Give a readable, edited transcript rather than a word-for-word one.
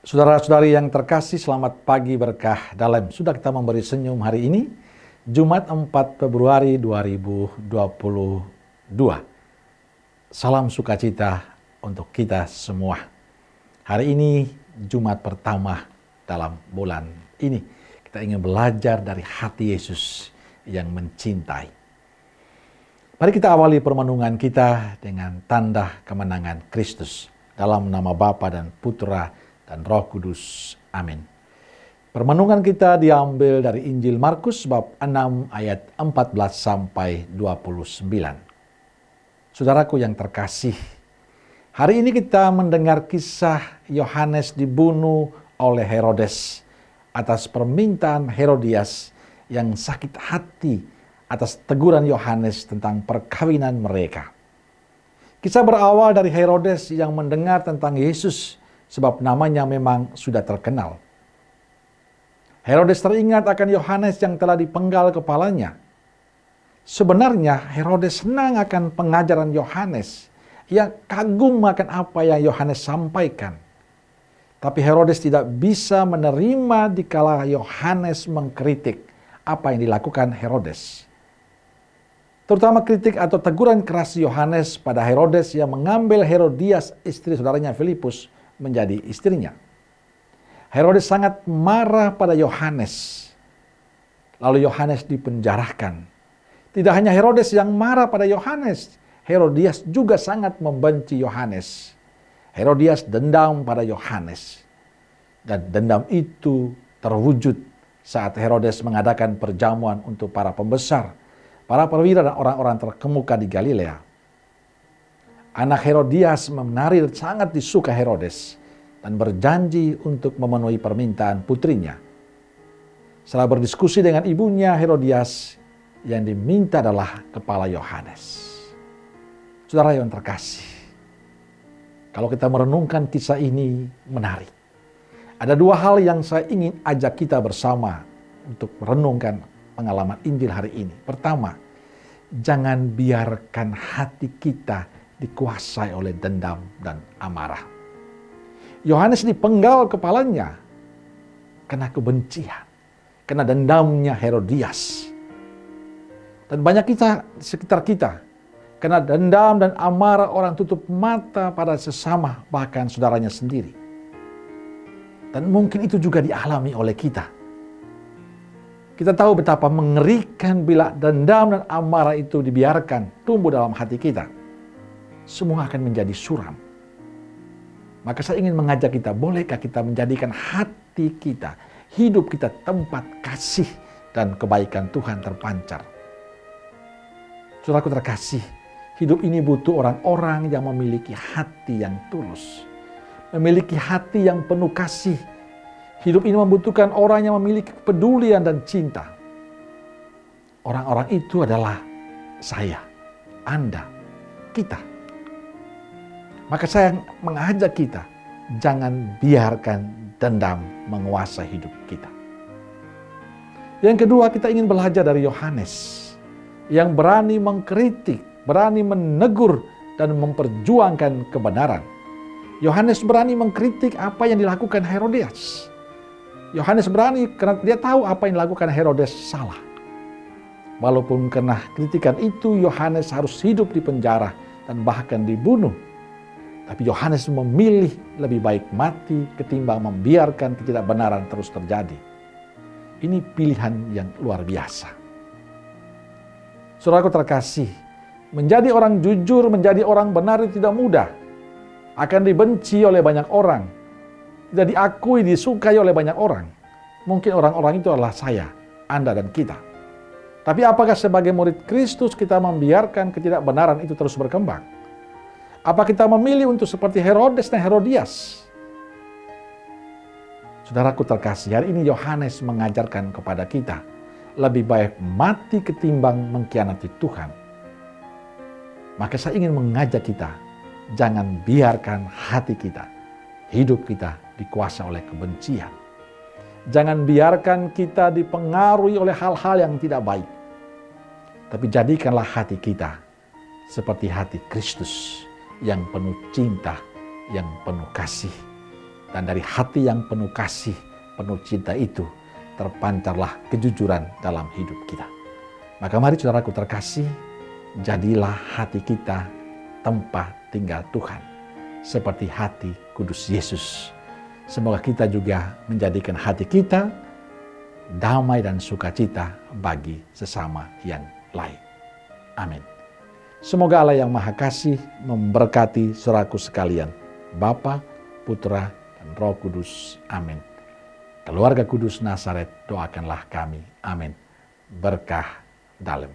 Saudara-saudari yang terkasih, selamat pagi berkah dalam. Sudah kita memberi senyum hari ini, Jumat 4 Februari 2022. Salam sukacita untuk kita semua. Hari ini Jumat pertama dalam bulan ini. Kita ingin belajar dari hati Yesus yang mencintai. Mari kita awali permenungan kita dengan tanda kemenangan Kristus. Dalam nama Bapa dan Putra dan Roh Kudus. Amin. Permenungan kita diambil dari Injil Markus bab 6 ayat 14 sampai 29. Saudaraku yang terkasih, hari ini kita mendengar kisah Yohanes dibunuh oleh Herodes atas permintaan Herodias yang sakit hati atas teguran Yohanes tentang perkawinan mereka. Kisah berawal dari Herodes yang mendengar tentang Yesus sebab namanya memang sudah terkenal. Herodes teringat akan Yohanes yang telah dipenggal kepalanya. Sebenarnya Herodes senang akan pengajaran Yohanes. Ia kagum akan apa yang Yohanes sampaikan. Tapi Herodes tidak bisa menerima dikala Yohanes mengkritik apa yang dilakukan Herodes. Terutama kritik atau teguran keras Yohanes pada Herodes yang mengambil Herodias, istri saudaranya Filipus, menjadi istrinya. Herodes sangat marah pada Yohanes. Lalu Yohanes dipenjarakan. Tidak hanya Herodes yang marah pada Yohanes, Herodias juga sangat membenci Yohanes. Herodias dendam pada Yohanes. Dan dendam itu terwujud saat Herodes mengadakan perjamuan untuk para pembesar, para perwira dan orang-orang terkemuka di Galilea. Anak Herodias menari sangat disuka Herodes dan berjanji untuk memenuhi permintaan putrinya. Setelah berdiskusi dengan ibunya, Herodias yang diminta adalah kepala Yohanes. Saudara yang terkasih, kalau kita merenungkan kisah ini menarik. Ada dua hal yang saya ingin ajak kita bersama untuk merenungkan pengalaman Injil hari ini. Pertama, jangan biarkan hati kita dikuasai oleh dendam dan amarah. Yohanes dipenggal kepalanya karena kebencian, karena dendamnya Herodias. Dan banyak kita sekitar kita, karena dendam dan amarah orang tutup mata pada sesama, bahkan saudaranya sendiri. Dan mungkin itu juga dialami oleh kita. Kita tahu betapa mengerikan bila dendam dan amarah itu dibiarkan tumbuh dalam hati kita. Semua akan menjadi suram. Maka saya ingin mengajak kita, bolehkah kita menjadikan hati kita, hidup kita tempat kasih dan kebaikan Tuhan terpancar. Saudaraku terkasih, hidup ini butuh orang-orang yang memiliki hati yang tulus. Memiliki hati yang penuh kasih. Hidup ini membutuhkan orang yang memiliki kepedulian dan cinta. Orang-orang itu adalah saya, Anda, kita. Maka saya mengajak kita, jangan biarkan dendam menguasai hidup kita. Yang kedua, kita ingin belajar dari Yohanes yang berani mengkritik, berani menegur dan memperjuangkan kebenaran. Yohanes berani mengkritik apa yang dilakukan Herodias. Yohanes berani karena dia tahu apa yang dilakukan Herodes salah. Walaupun karena kritikan itu Yohanes harus hidup di penjara dan bahkan dibunuh. Tapi Yohanes memilih lebih baik mati ketimbang membiarkan ketidakbenaran terus terjadi. Ini pilihan yang luar biasa. Saudaraku terkasih, menjadi orang jujur, menjadi orang benar itu tidak mudah. Akan dibenci oleh banyak orang. Tidak diakui, disukai oleh banyak orang. Mungkin orang-orang itu adalah saya, Anda dan kita. Tapi apakah sebagai murid Kristus kita membiarkan ketidakbenaran itu terus berkembang? Apa kita memilih untuk seperti Herodes dan Herodias? Saudaraku terkasih, hari ini Yohanes mengajarkan kepada kita, lebih baik mati ketimbang mengkhianati Tuhan. Maka saya ingin mengajak kita, jangan biarkan hati kita, hidup kita dikuasai oleh kebencian. Jangan biarkan kita dipengaruhi oleh hal-hal yang tidak baik. Tapi jadikanlah hati kita seperti hati Kristus, yang penuh cinta, yang penuh kasih. Dan dari hati yang penuh kasih, penuh cinta itu, terpancarlah kejujuran dalam hidup kita. Maka mari saudaraku terkasih, jadilah hati kita tempat tinggal Tuhan, seperti hati kudus Yesus. Semoga kita juga menjadikan hati kita damai dan sukacita bagi sesama yang lain. Amin. Semoga Allah yang Maha Kasih memberkati saudaraku sekalian, Bapa, Putra, dan Roh Kudus. Amin. Keluarga Kudus Nazaret, doakanlah kami. Amin. Berkah dalam.